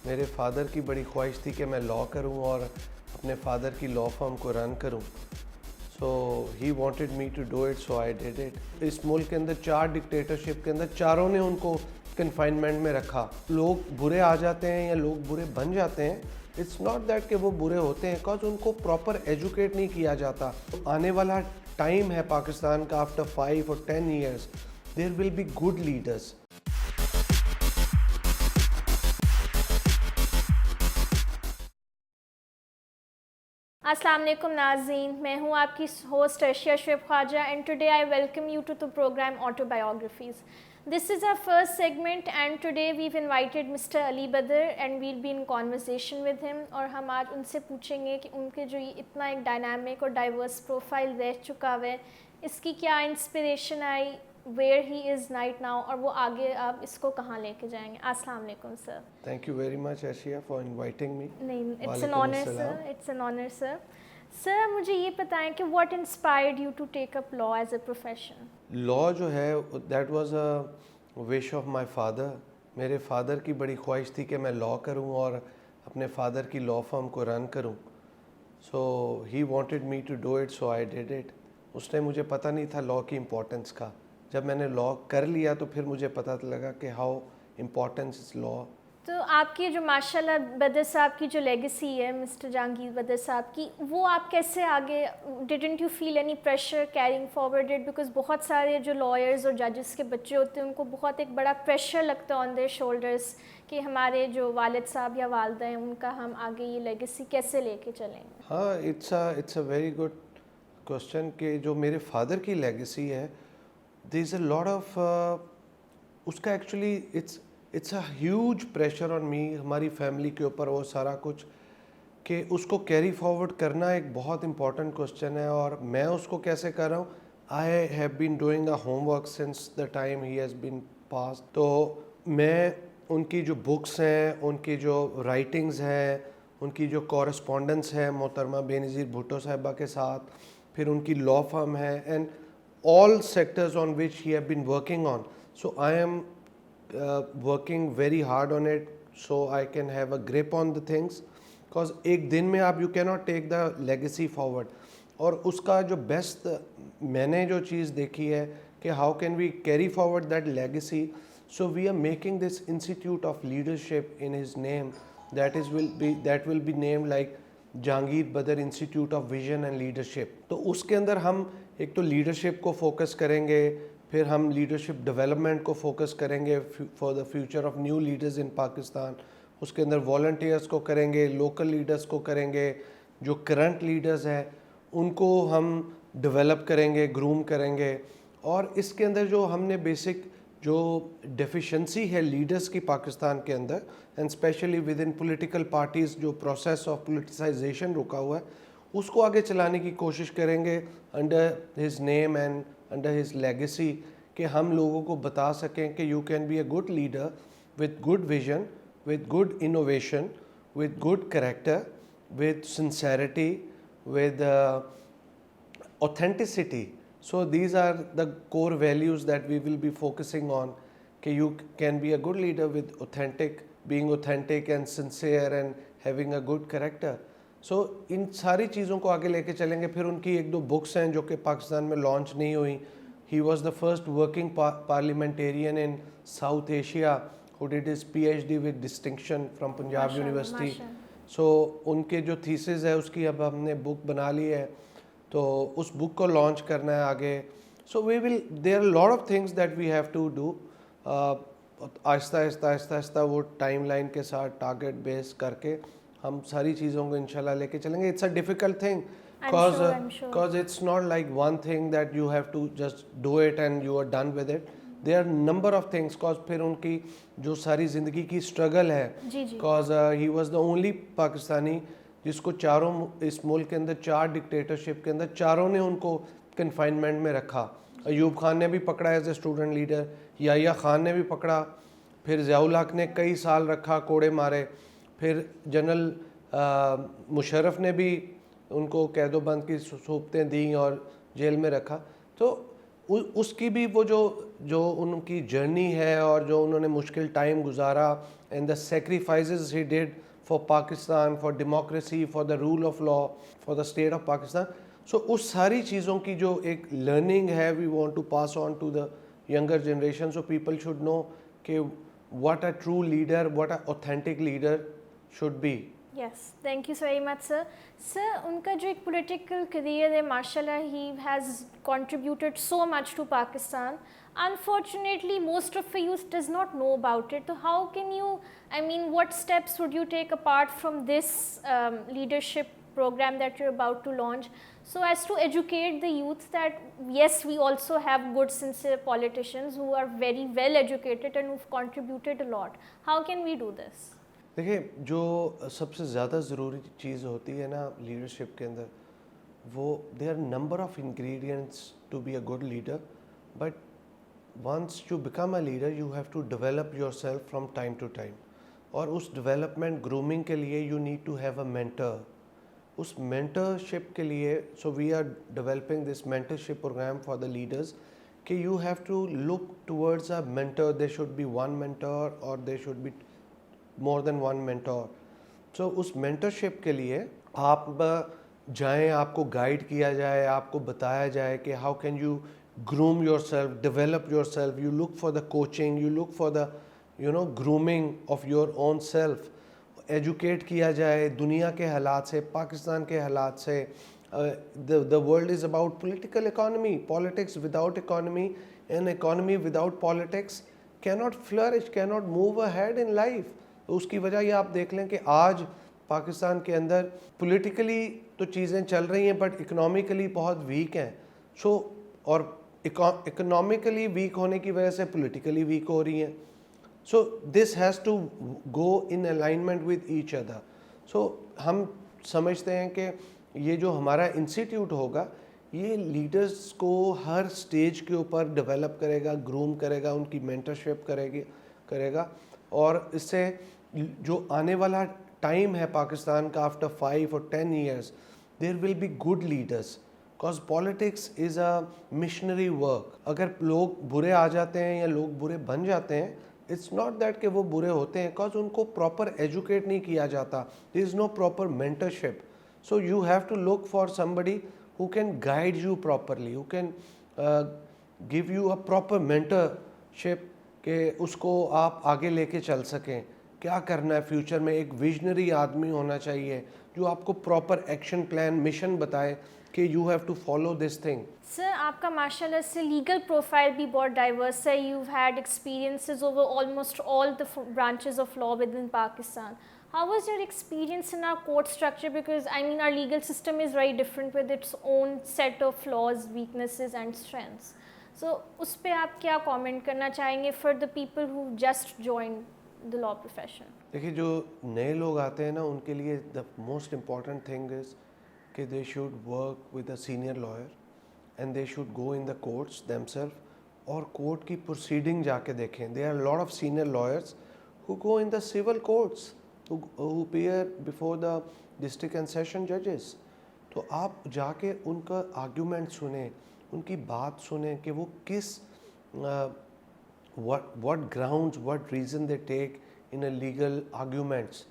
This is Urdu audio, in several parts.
میرے فادر کی بڑی خواہش تھی کہ میں لا کروں اور اپنے فادر کی لا فرم کو رن کروں. So he wanted me to do it, so I did it. اس ملک کے اندر 4 ڈکٹیٹرشپ کے اندر چاروں نے ان کو کنفائنمنٹ میں رکھا. لوگ برے آ جاتے ہیں یا لوگ برے بن جاتے ہیں, اٹس ناٹ دیٹ کہ وہ برے ہوتے ہیں, بیکاز ان کو پراپر ایجوکیٹ نہیں کیا جاتا. آنے والا ٹائم ہے پاکستان کا, آفٹر 5 اور 10 years there will be good leaders. السلام علیکم ناظرین, میں ہوں آپ کی host Arshia Shoaib Khawaja and today I welcome you to the programme autobiographies. This is our first segment and today we've invited Mr. Ali Badr and we'll be in conversation with him اور ہم آج ان سے پوچھیں گے کہ ان کے جو یہ اتنا ایک ڈائنامک اور ڈائیورس پروفائل رہ چکا ہے, اس کی کیا inspiration I, where he is right now, اور وہ آگے آپ اس کو کہاں لے کے جائیں گے. السلام علیکم sir. Thank you very much Arshia for inviting me. نہیں, it's an honour sir, it's an honour sir. Sir مجھے یہ بتائیں کہ what inspired you to take up law as a profession. Law جو ہے that was a wish of my father. میرے فادر کی بڑی خواہش تھی کہ میں لا کروں اور اپنے فادر کی لا فرم کو رن کروں. So he wanted me to do it, so I did it. اس ٹائم مجھے پتہ نہیں تھا لا کی امپورٹنس کا. جب میں نے لا کر لیا تو پھر مجھے پتہ لگا کہ ہاؤ امپورٹنس از لا. تو آپ کی جو ماشاء اللہ بدر صاحب کی جو لیگیسی ہے, مسٹر جہانگیر بدر صاحب کی, وہ آپ کیسے آگے, didn't you feel any pressure carrying forward it, because بہت سارے جو لائرز اور ججز کے بچے ہوتے ہیں ان کو بہت ایک بڑا پریشر لگتا ہے آن دیئر شولڈرس کہ ہمارے جو والد صاحب یا والدہ ہیں ان کا ہم آگے یہ لیگیسی کیسے لے کے چلیں گے. ہاں, it's a very good question کہ جو میرے فادر کی لیگیسی ہے دیر از اے لاٹ آف, اس کا actually it's a huge pressure on me, ہماری فیملی کے اوپر وہ سارا کچھ, کہ اس کو کیری فارورڈ کرنا ایک بہت امپورٹنٹ کوشچن ہے. اور میں اس کو کیسے کر رہا ہوں, I have been doing a home work since the time he has been pass. تو میں ان کی جو بکس ہیں, ان کی جو رائٹنگز ہیں, ان کی جو کورسپونڈنس ہے محترمہ بے نظیر بھٹو صاحبہ کے ساتھ, پھر ان کی لا فرم ہے, and all sectors on which he have been working on. So I am working very hard on it so I can have a grip on the things, because ایک دن میں آپ you cannot take the legacy forward. اور اس کا جو بیسٹ میں نے جو چیز دیکھی ہے کہ how can we carry forward that legacy. So we are making this institute of leadership in his name that will be named like Jahangir Badar institute of vision and leadership. تو اس کے اندر ہم ایک تو لیڈرشپ کو فوکس کریں گے, پھر ہم لیڈرشپ ڈیولپمنٹ کو فوکس کریں گے for the future of new leaders in Pakistan. اس کے اندر والنٹیئرس کو کریں گے, لوکل لیڈرز کو کریں گے, جو کرنٹ لیڈرز ہیں ان کو ہم ڈیولپ کریں گے, گروم کریں گے. اور اس کے اندر جو ہم نے بیسک جو ڈیفیشنسی ہے لیڈرز کی پاکستان کے اندر, and specially with in political parties, جو پروسیس آف پولیٹیسائزیشن رکا ہوا ہے, اس کو آگے چلانے کی کوشش کریں گے under his name and under his legacy, کہ ہم لوگوں کو بتا سکیں کہ you can be a good leader with good vision, with good innovation, with good character, with sincerity, with authenticity. So these are the core values that we will be focusing on, کہ you can be a good leader with being authentic and sincere and having a good character. So ان ساری چیزوں کو آگے لے کے چلیں گے. پھر ان کی 1-2 بکس ہیں جو کہ پاکستان میں لانچ نہیں ہوئی. He was the first working parliamentarian in South Asia who did his PhD with distinction from Punjab University. So ان کے جو تھیسز ہے اس کی اب ہم نے بک بنا لی ہے, تو اس بک کو لانچ کرنا ہے آگے. سو there are a lot of things that we have to do. آہستہ آہستہ وہ ٹائم لائن کے ساتھ ٹارگیٹ بیس کر کے ہم ساری چیزوں کو انشاءاللہ لے کے چلیں گے. It's a difficult thing because it's not like one thing that you have to just do it and you are done with it. There are number of things, because پھر ان کی جو ساری زندگی کی اسٹرگل ہے, because he was the only Pakistani جس کو چاروں اس ملک کے اندر 4 ڈکٹیٹرشپ کے اندر چاروں نے ان کو کنفائنمنٹ میں رکھا. ایوب خان نے بھی پکڑا as a student leader, Yahya Khan نے بھی پکڑا, پھر ضیاء الحق نے کئی سال رکھا, کوڑے مارے, پھر جنرل مشرف نے بھی ان کو قید و بند کی صحبتیں دیں اور جیل میں رکھا. تو اس کی بھی وہ جو ان کی جرنی ہے اور جو انہوں نے مشکل ٹائم گزارا and the sacrifices he did for Pakistan, for democracy, for the rule of law, for the state of Pakistan. So اس ساری چیزوں کی جو ایک لرننگ ہے we want to pass on to the younger generation, so people should know what a true leader, what a authentic leader should be. Yes, thank you so very much, sir. Sir, unka jo ek political career hai, mashallah, he has contributed so much to Pakistan. Unfortunately, most of the youth does not know about it. So how can you, I mean, what steps would you take apart from this leadership program that you're about to launch, so as to educate the youth that yes, we also have good sincere politicians who are very well educated and who've contributed a lot. How can we do this? دیکھیں, جو سب سے زیادہ ضروری چیز ہوتی ہے نا لیڈرشپ کے اندر, وہ there are number of ingredients to be a good leader, but once you become a leader you have to develop your self from time to time. اور اس ڈیولپمنٹ گرومنگ کے لیے you need to have a mentor. اس مینٹرشپ کے لیے so we are developing this mentorship programme for the leaders کہ you have to look towards a mentor. There should be one mentor اور دیر should be more than one mentor. So اس مینٹرشپ کے لیے آپ جائیں, آپ کو گائیڈ کیا جائے, آپ کو بتایا جائے کہ how can you groom yourself, develop your self, you look for the coaching, you look for the grooming of your own self. Educate کیا جائے دنیا کے حالات سے, پاکستان کے حالات سے. The world is about political economy. Politics without economy and economy without politics cannot flourish, cannot move ahead in life. تو اس کی وجہ یہ آپ دیکھ لیں کہ آج پاکستان کے اندر پولیٹیکلی تو چیزیں چل رہی ہیں بٹ اکنامکلی بہت ویک ہیں. سو اور اکنامکلی ویک ہونے کی وجہ سے پولیٹیکلی ویک ہو رہی ہیں. So this has to go in alignment with each other. سو ہم سمجھتے ہیں کہ یہ جو ہمارا انسٹیٹیوٹ ہوگا یہ لیڈرز کو ہر سٹیج کے اوپر ڈیولپ کرے گا, گروم کرے گا, ان کی مینٹرشپ کرے گا. اور اس سے جو آنے والا ٹائم ہے پاکستان کا after 5 or 10 years there will be good leaders, because politics is a missionary work. اگر لوگ برے آ جاتے ہیں یا لوگ برے بن جاتے ہیں, اٹس ناٹ دیٹ کہ وہ برے ہوتے ہیں, بیکاز ان کو پراپر ایجوکیٹ نہیں کیا جاتا. There is no proper mentorship. So you have to look for somebody who can guide you properly, who can give you a proper mentorship کہ اس کو آپ آگے لے کے چل سکیں. کیا کرنا ہے فیوچر میں, ایک ویژنری آدمی ہونا چاہیے جو آپ کو پراپر ایکشن پلان, مشن بتائے کہ you have to follow this thing. Sir, آپ کا ماشاء اللہ سے لیگل پروفائل بھی بہت ڈائیورس ہے. You had experiences over almost all the branches of law with in Pakistan. How was your experience in our court structure? Because I mean our legal system is very different with its own set of flaws, weaknesses and strengths. So us pe aap kya comment karna chahenge for the people who just joined the law profession? دیکھیے, جو نئے لوگ آتے ہیں نا ان کے لیے the most important thing is کہ they should work with a senior lawyer and they should go in the courts themselves اور کورٹ کی پروسیڈنگ جا کے دیکھیں. There are a lot of senior lawyers who go in the civil courts, who appear before the district and session judges. تو آپ جا کے ان کا آرگیومنٹ سنیں, ان کی بات سنیں کہ وہ کس what grounds, what reason they take in a legal arguments.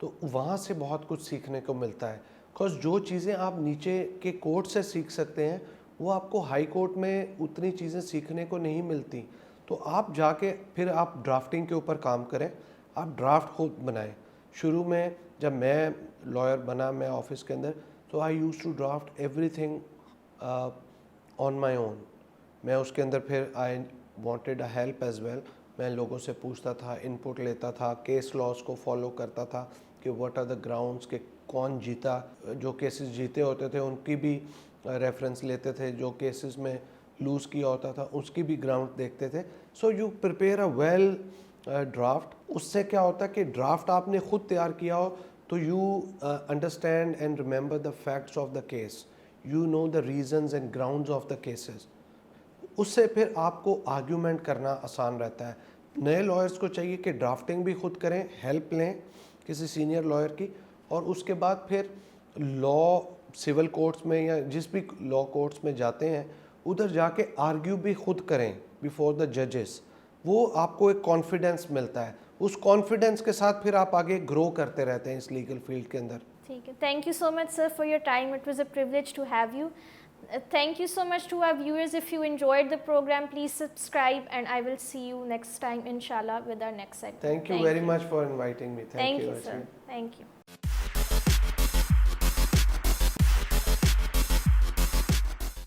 تو وہاں سے بہت کچھ سیکھنے کو ملتا ہے. because جو چیزیں آپ نیچے کے کورٹ سے سیکھ سکتے ہیں وہ آپ کو ہائی کورٹ میں اتنی چیزیں سیکھنے کو نہیں ملتی. تو آپ جا کے پھر آپ ڈرافٹنگ کے اوپر کام کریں, آپ ڈرافٹ خود بنائیں. شروع میں جب میں لائر بنا میں آفس کے اندر, تو I used to draft everything on my own. میں اس کے اندر پھر I wanted a help as well. میں لوگوں سے پوچھتا تھا, ان پٹ لیتا تھا, کیس لاس کو فالو کرتا تھا کہ واٹ آر دا گراؤنڈس, کہ کون جیتا. جو کیسز جیتے ہوتے تھے ان کی بھی ریفرنس لیتے تھے, جو کیسز میں لوز کیا ہوتا تھا اس کی بھی گراؤنڈ دیکھتے تھے. So you prepare a well draft. اس سے کیا ہوتا ہے کہ ڈرافٹ آپ نے خود تیار کیا ہو تو you understand and remember the facts of the case, you know the reasons and grounds of the cases. اس سے پھر آپ کو آرگیومنٹ کرنا آسان رہتا ہے. نئے لائرس کو چاہیے کہ ڈرافٹنگ بھی خود کریں, ہیلپ لیں کسی سینئر لائر کی, اور اس کے بعد پھر لا سول کورٹس میں یا جس بھی لا کورٹس میں جاتے ہیں ادھر جا کے آرگیو بھی خود کریں بیفور دا ججز, وہ آپ کو ایک کانفیڈنس ملتا ہے, اس کانفیڈنس کے ساتھ پھر آپ آگے گرو کرتے رہتے ہیں اس لیگل فیلڈ کے اندر. ٹھیک ہے, thank you so much sir for your time, it was a privilege to have you. Thank you so much to our viewers. If you enjoyed the program, please subscribe and I will see you next time inshallah with our next segment. Thank you very much for inviting me. Thank you sir. Thank you.